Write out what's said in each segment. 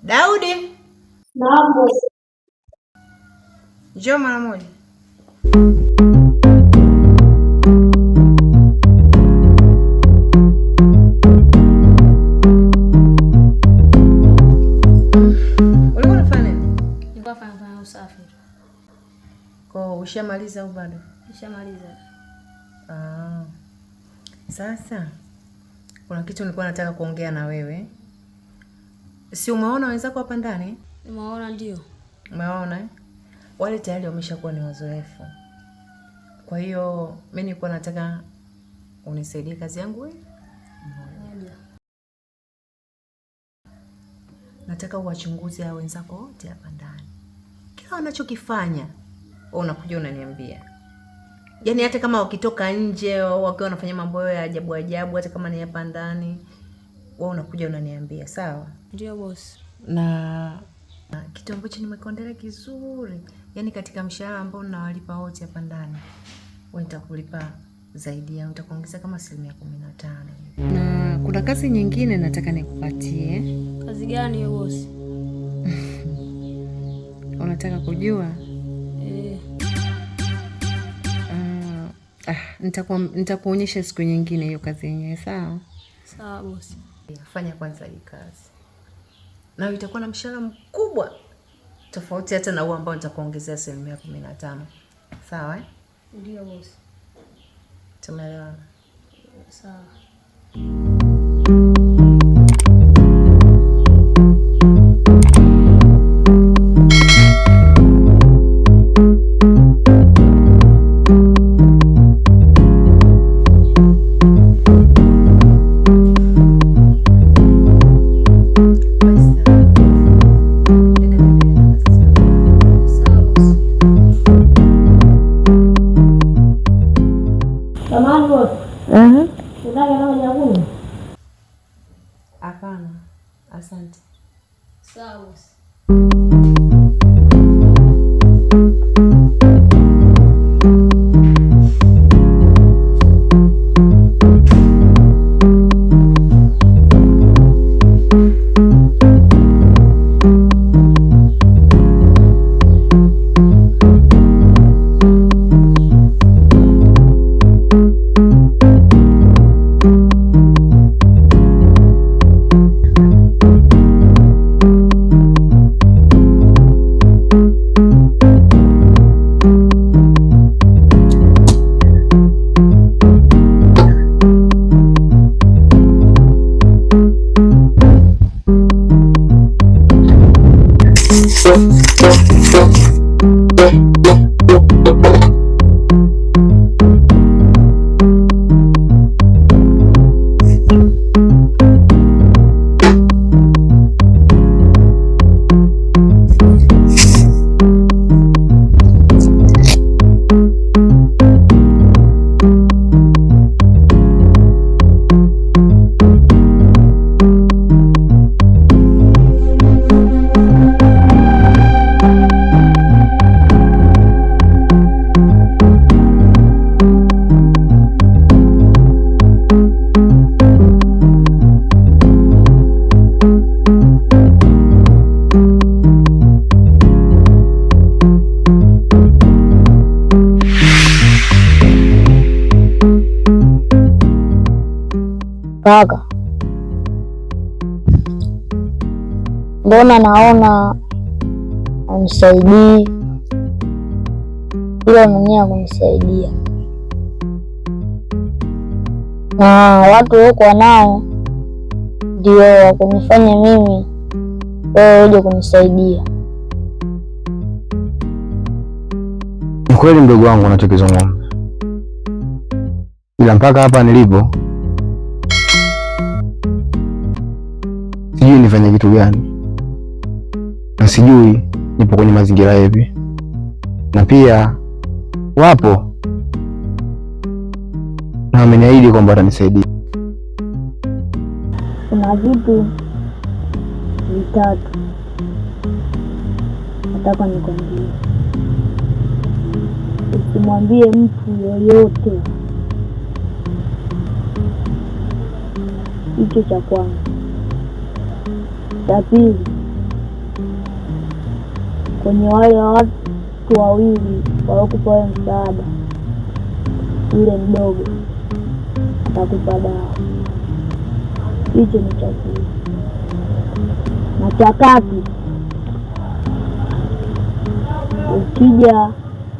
Daudi, naam bosi. Njoo mara moja. Ulikuwa unafanya nini? Nilikuwa nafanya usafi. Kwa ushamaliza au bado? Nishamaliza. Sasa kuna kitu nilikuwa nataka kuongea na wewe. Si umeona wenzako hapa ndani? Umeona ndio. Umeona eh? Wale tayari wameshakuwa ni wazoefu. Kwa hiyo mimi nilikuwa nataka unisaidie kazi yangu hii. Nataka uwachunguze hao wenzako wote hapa ndani. Kila wanachokifanya, wewe unakuja unaniambia. Yaani hata kama wakitoka nje wakiwa wanafanya mambo ya ajabu ajabu, hata kama ni hapa ndani, wewe unakuja unaniambia, sawa? Ndio boss. Na kitu ambacho nimekondelea kizuri, yaani katika mshahara ambao ninawalipa wote hapa ndani, wewe nitakulipa zaidi ya nitakuongeza kama 15%. Na kuna kazi nyingine nataka nikupatie. Kazi gani hiyo boss? Unataka kujua? Nitakuonyesha siku nyingine hiyo kazi yenyewe, sawa? Sawa boss. Fanya kwanza hii kazi. Na itakuwa na mshahara mkubwa. Tofauti hata na huo ambao nitakuongezea 15%. Sawa eh? Ndio boss. Tumeelewana? Sawa. Hapana. Asante. Sawa boss. Kaka, mbona naona unisaidii ila mwenyewe kunisaidia, na watu wako nao ndio wakunifanya mimi wewe uje kunisaidia. Ni kweli mdogo wangu unachokizungumza, ila mpaka hapa nilipo sijui nifanye kitu gani, na sijui nipo kwenye mazingira yapi, na pia wapo na wameniahidi kwamba watanisaidia. Kuna vitu vitatu nataka nikwambie. Usimwambie mtu yoyote. Hicho cha kwanza. Cha pili, kwenye wale watu wawili waliokupa wewe msaada, yule mdogo atakupa dawa. Hicho ni cha pili. Na cha tatu, ukija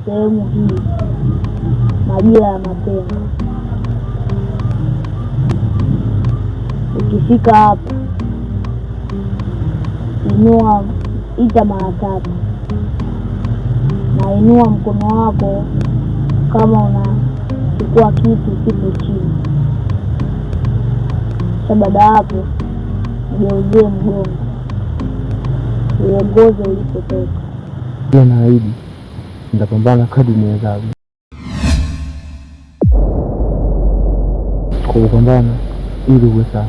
sehemu hii majira ya mapema, ukifika hapa ita mara 3 na inua mkono wako kama unachukua kitu kipo chini. Kisha baada hapo ugeuzie mgongo uongoze ulipotoka. Pia naahidi nitapambana kadri niwezavyo kwa kupambana ili uwe sawa.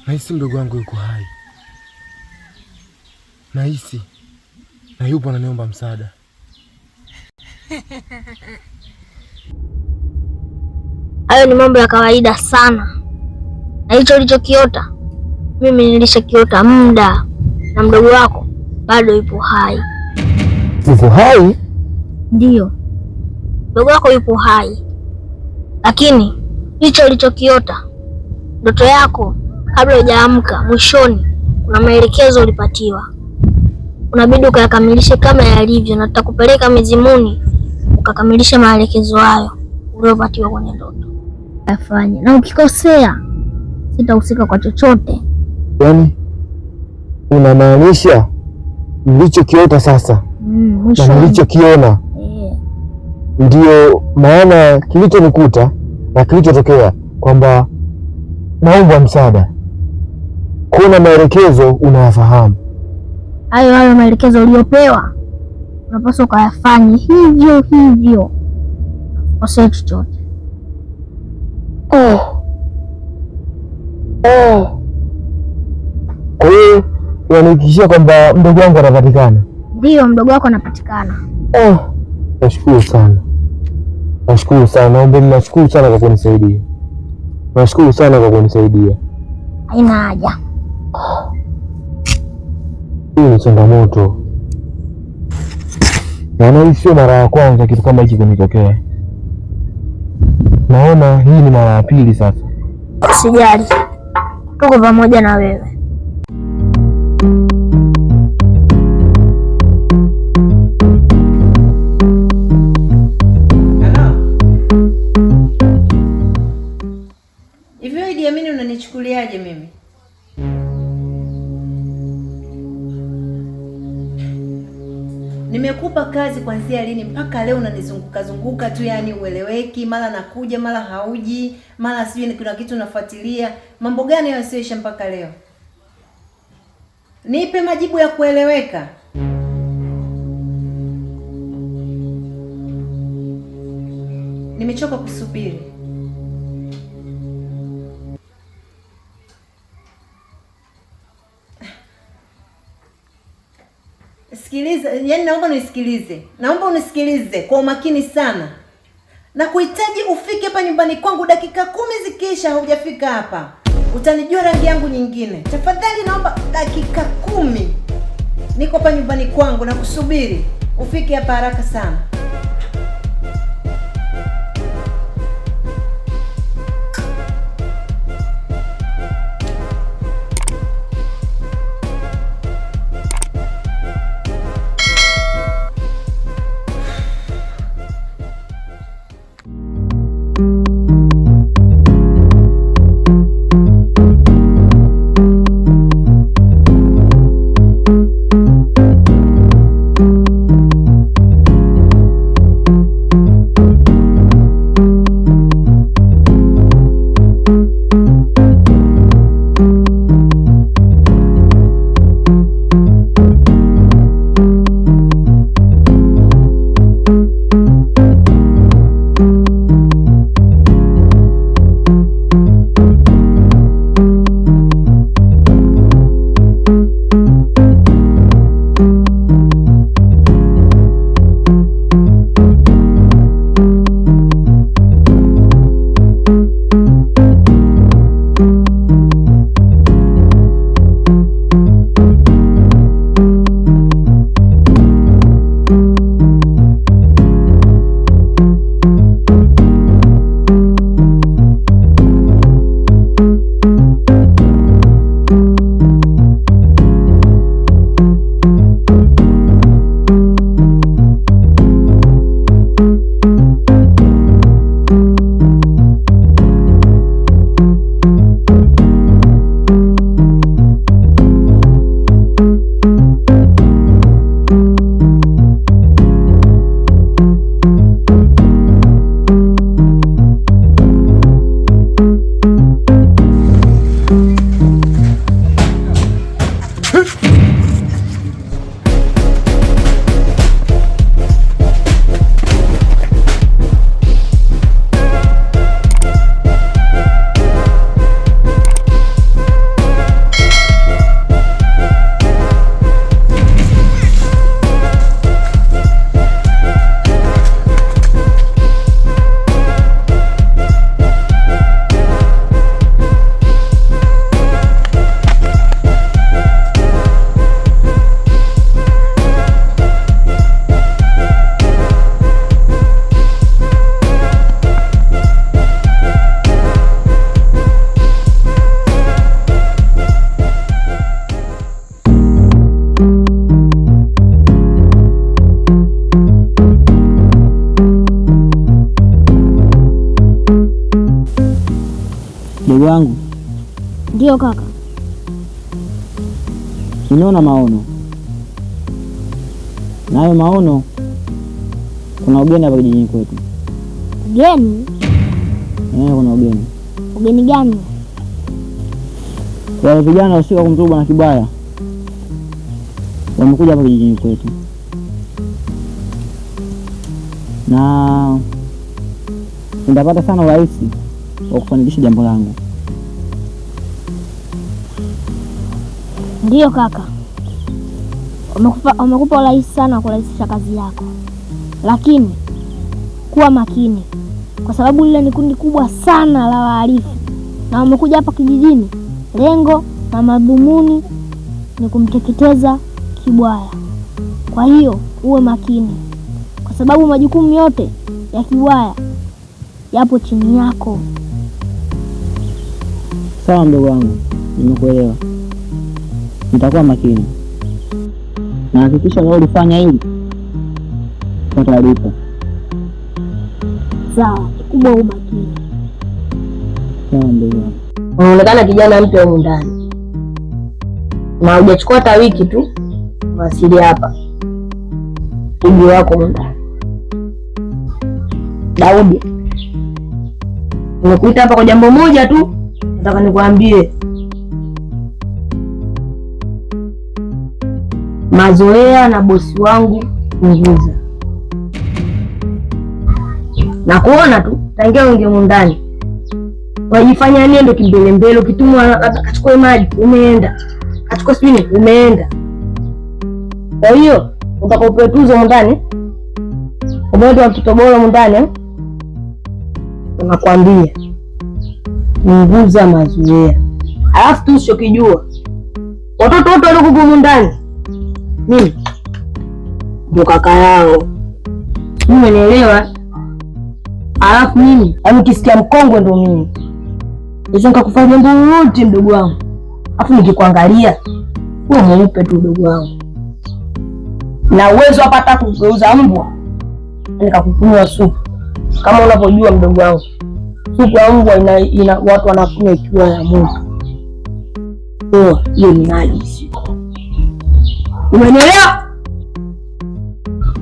Nahisi mdogo wangu yuko hai, nahisi na yupo ananiomba msaada. Hayo ni mambo ya kawaida sana, na hicho ulichokiota mimi nilishakiota muda, na mdogo wako bado yupo hai. Yupo hai? Ndiyo, mdogo wako yupo hai, lakini hicho ulichokiota, ndoto yako kabla hujaamka, mwishoni kuna maelekezo ulipatiwa, unabidi ukayakamilishe kama yalivyo, na tutakupeleka mizimuni ukakamilisha maelekezo hayo uliyopatiwa kwenye ndoto. Afanye, na ukikosea sitahusika kwa chochote. Yaani unamaanisha nilichokiota sasa na nilichokiona ndio maana kilichonikuta na kilichotokea, kwamba naomba msaada. Kuna maelekezo unayafahamu? Hayo maelekezo uliyopewa unapaswa ukayafanye hivyo hivyo, usikose chochote. Kwa hiyo unanihakikishia kwamba mdogo wangu anapatikana? Ndiyo, mdogo wako anapatikana. Nashukuru sana, nashukuru sana. Naomba, nashukuru sana kwa kunisaidia, nashukuru sana kwa kunisaidia. Haina haja. Hii ni changamoto, naona hii sio mara ya kwanza kitu kama hiki kunitokea. Naona hii ni mara ya pili sasa. Usijali, tuko pamoja na wewe. Hivyo Idi Amini, unanichukuliaje mimi? Nimekupa kazi kuanzia lini mpaka leo unanizunguka zunguka tu, yani ueleweki, mara nakuja mara hauji, mara sijui kuna kitu unafuatilia. Mambo gani yasiyoisha mpaka leo? Nipe majibu ya kueleweka. Nimechoka kusubiri. Sikiliza, yani naomba unisikilize. Naomba unisikilize kwa umakini sana. Na kuhitaji ufike hapa nyumbani kwangu, dakika 10 zikiisha haujafika hapa, utanijua rangi yangu nyingine. Tafadhali naomba dakika 10. Niko hapa nyumbani kwangu na kusubiri. Ufike hapa haraka sana. Ndiyo kaka. Nimeona maono, na hayo maono kuna ugeni hapa kijijini kwetu. Ugeni? Kuna ugeni. Ugeni gani? Wale vijana wasio kumtubu Bwana Kibaya wamekuja hapa kijijini kwetu, na nitapata sana urahisi wa kufanikisha jambo langu. Ndiyo kaka, wamekupa urahisi sana kurahisisha kazi yako, lakini kuwa makini, kwa sababu lile ni kundi kubwa sana la wahalifu na wamekuja hapa kijijini. Lengo na madhumuni ni kumteketeza Kibwaya. Kwa hiyo uwe makini, kwa sababu majukumu yote ya Kibwaya yapo chini yako. Sawa mdogo wangu, nimekuelewa. Nitakuwa makini na hakikisha leo ulifanya hili kwa taarifa. Sawa, kikubwa uwe makini. Sawa mdogo wangu. Unaonekana kijana mpya humu ndani na hujachukua hata wiki tu wasili hapa. Uji wako humu ndani. Daudi, nimekuita hapa kwa jambo moja tu, nataka nikwambie. Mazoea na bosi wangu Nguza, na kuona tu tangia unge humu ndani wajifanya nini, ndo kimbelembele. Ukitumwa achukue maji umeenda, achukue spini umeenda. Kwa hiyo utakapopetuza mundani umeenda wa kitobolo mundani, unakwambia Nguza mazoea. Alafu tu usichokijua, watoto wote waliokuwa mundani mimi ndo kaka yao, umenielewa? Alafu mimi ukisikia mkongwe ndo mimi hizo nikakufanya jambo lolote mdogo wangu, alafu nikikuangalia wewe mweupe tu mdogo wangu, na uwezo hapa hata kugeuza mbwa nikakukunywa supu. Kama unavyojua mdogo wangu, supu ya mbwa ina watu wanakunywa ikiwa ya moto. Hiyo ni najisi. Umenielewa?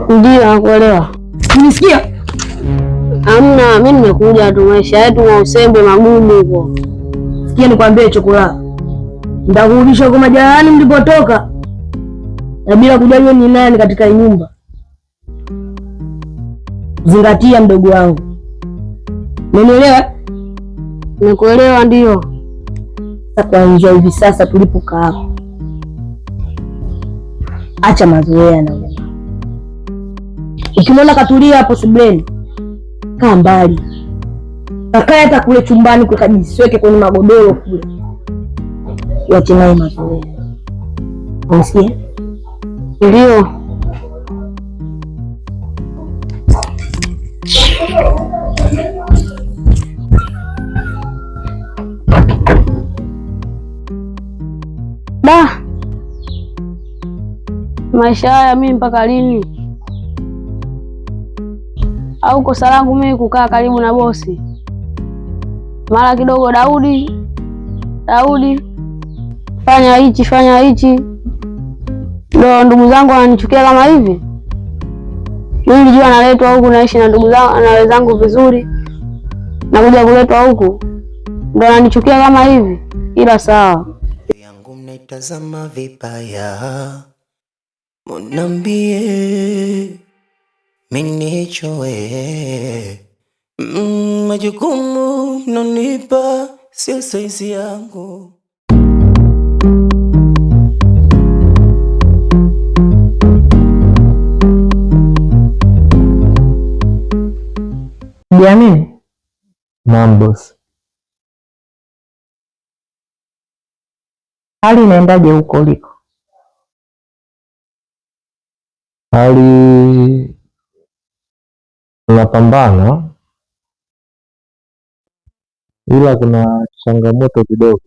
Ndio, nakuelewa. Unisikia? Amna, mimi nimekuja tu, maisha yetu na usembe magumu huko. Sikia nikwambie chokola, nitakurudisha kwa majirani mlipotoka, na bila kujali ni nani katika nyumba. Zingatia mdogo wangu. Umenielewa? Nimekuelewa. Ndio. Sasa kuanzia hivi sasa tulipokaa hapo, acha mazoea na wewe. Ukimwona katulia hapo sebuleni, kaa mbali. Kakaa hata kule chumbani kwa kujisweke kwenye magodoro kule. Wache naye mazoea. Unasikia? Ndio. Maisha haya mimi mpaka lini? Au kosa langu mimi kukaa karibu na bosi? Mara kidogo Daudi, fanya hichi. Ndio ndugu zangu wananichukia kama hivi? Mimi nilijua naletwa huku naishi na ndugu zangu na wenzangu vizuri, na kuja kuletwa huku ndio wananichukia kama hivi? Ila sawa. Yangu mnaitazama vibaya, munambie minichoe. Majukumu nonipa sio saizi yangu. Jamani. Naam boss. Hali inaendaje huko uliko? Hali tunapambana, ila kuna changamoto kidogo.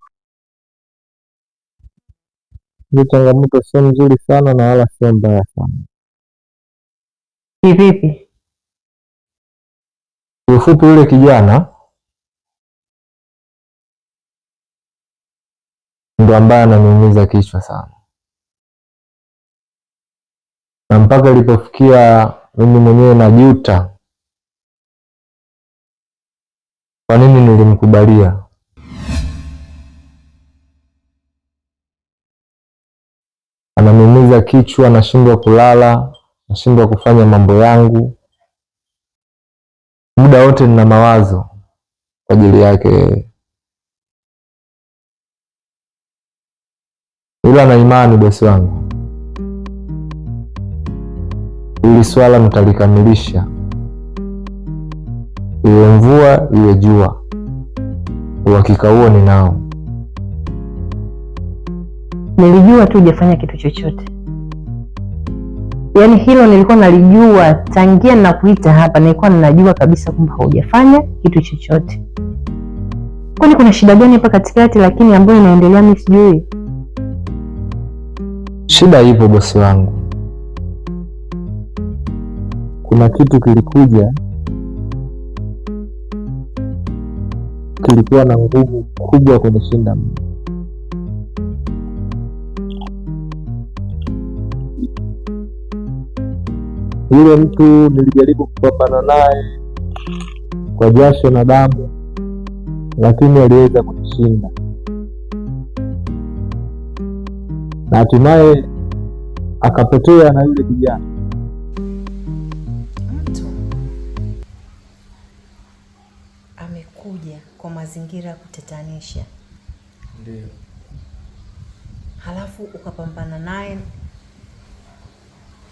Hiyo changamoto sio nzuri sana na wala sio mbaya sana. Vipi? Ufupi, yule kijana ndo ambaye ananiumiza kichwa sana, na mpaka ilipofikia mimi mwenyewe najuta kwa nini nilimkubalia. Ananiumiza kichwa, nashindwa kulala, nashindwa kufanya mambo yangu, muda wote nina mawazo kwa ajili yake. Ila na imani bosi wangu, hili swala nitalikamilisha, iwe mvua iwe jua. Uhakika huo ninao. Nilijua tu hujafanya kitu chochote. Yaani hilo nilikuwa nalijua tangia ninakuita hapa, nilikuwa ninajua kabisa kwamba hujafanya kitu chochote. Kwani kuna shida gani hapa katikati lakini ambayo inaendelea mimi sijui? Shida ipo bosi wangu. Kuna kitu kilikuja, kilikuwa na nguvu kubwa kunishinda mimi. Yule mtu nilijaribu kupambana naye kwa jasho na damu, lakini aliweza kunishinda, na hatimaye akapotea na yule kijana. Mtu amekuja kwa mazingira ya kutatanisha, Ndio. halafu ukapambana naye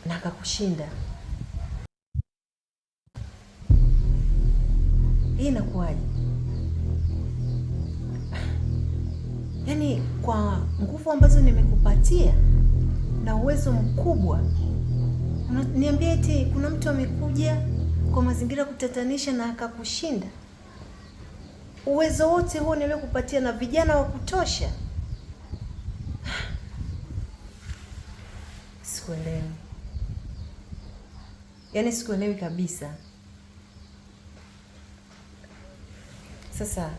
na akakushinda. Hii inakuwaje? Yaani kwa nguvu ambazo nimekupatia na uwezo mkubwa, niambie eti kuna mtu amekuja kwa mazingira ya kutatanisha na akakushinda? Uwezo wote huo niliokupatia na vijana wa kutosha? Sikuelewi. Yaani sikuelewi kabisa. Sasa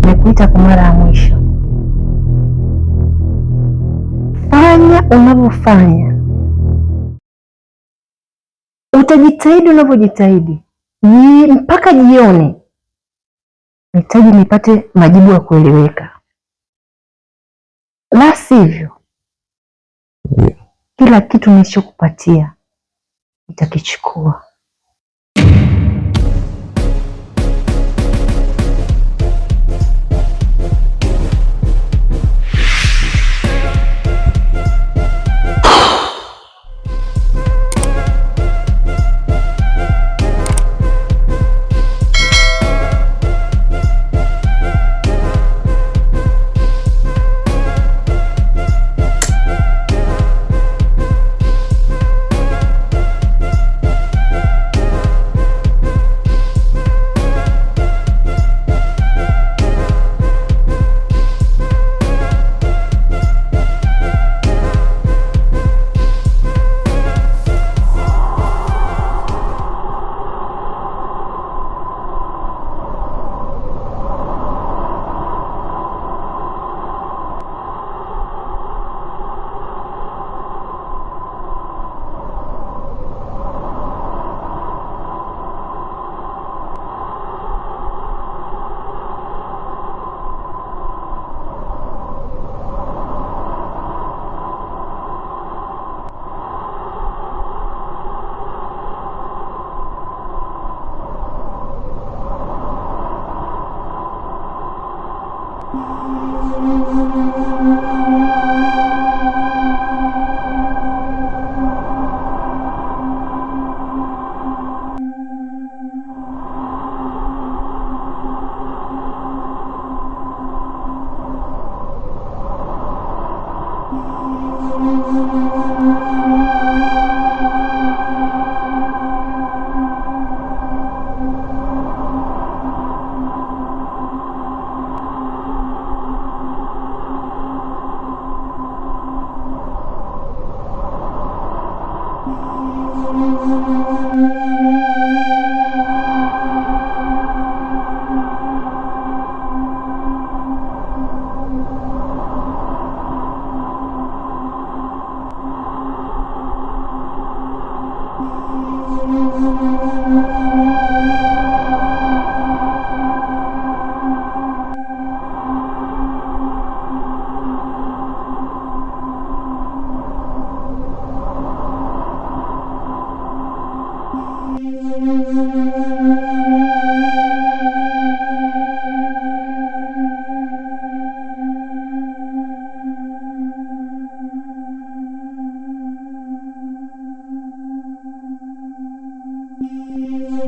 nakuita kwa mara ya mwisho, fanya unavyofanya, utajitahidi unavyojitahidi mpaka jioni. Nahitaji nipate majibu ya kueleweka, la sivyo kila kitu nilichokupatia nitakichukua.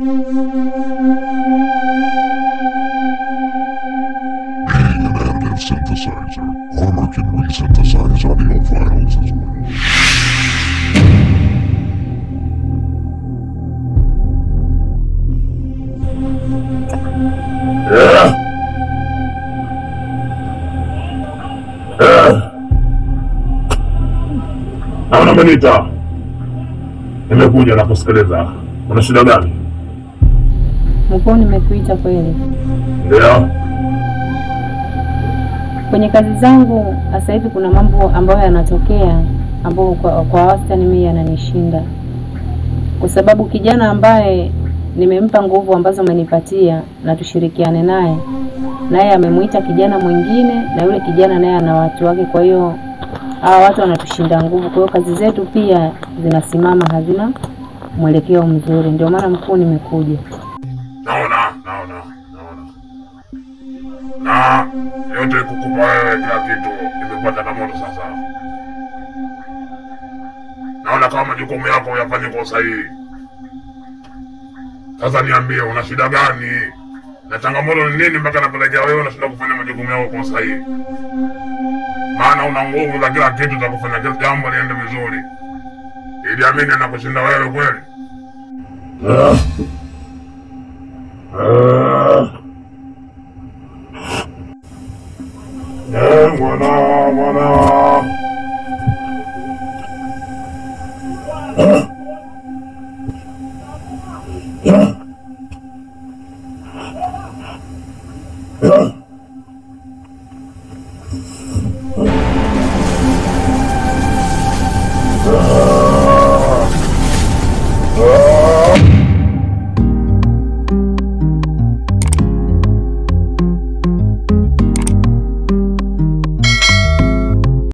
Being an additive synthesizer, Armor can resynthesize audio files as well. Naona Benita, nimekuja na kusikiliza. Una shida gani? Mkuu, nimekuita kweli. Ndio. Kwenye kazi zangu sasa hivi kuna mambo ambayo yanatokea ambayo kwa wastani mimi yananishinda, kwa sababu kijana ambaye nimempa nguvu ambazo umenipatia na tushirikiane naye amemuita kijana mwingine, na yule kijana naye ana watu wake. Kwa hiyo hawa watu wanatushinda nguvu, kwa hiyo kazi zetu pia zinasimama, hazina mwelekeo mzuri. Ndio maana mkuu nimekuja. Naona. Na yote kukupa wewe kila kitu imepata na moto sasa. Naona kama majukumu yako yafanye kwa usahihi. Sasa niambie, una shida gani? Na changamoto ni nini mpaka napelekea wewe unashinda kufanya majukumu yako kwa usahihi? Maana una nguvu za kila kitu za kufanya kila jambo liende vizuri. Ili amini anakushinda wewe kweli? Mwana.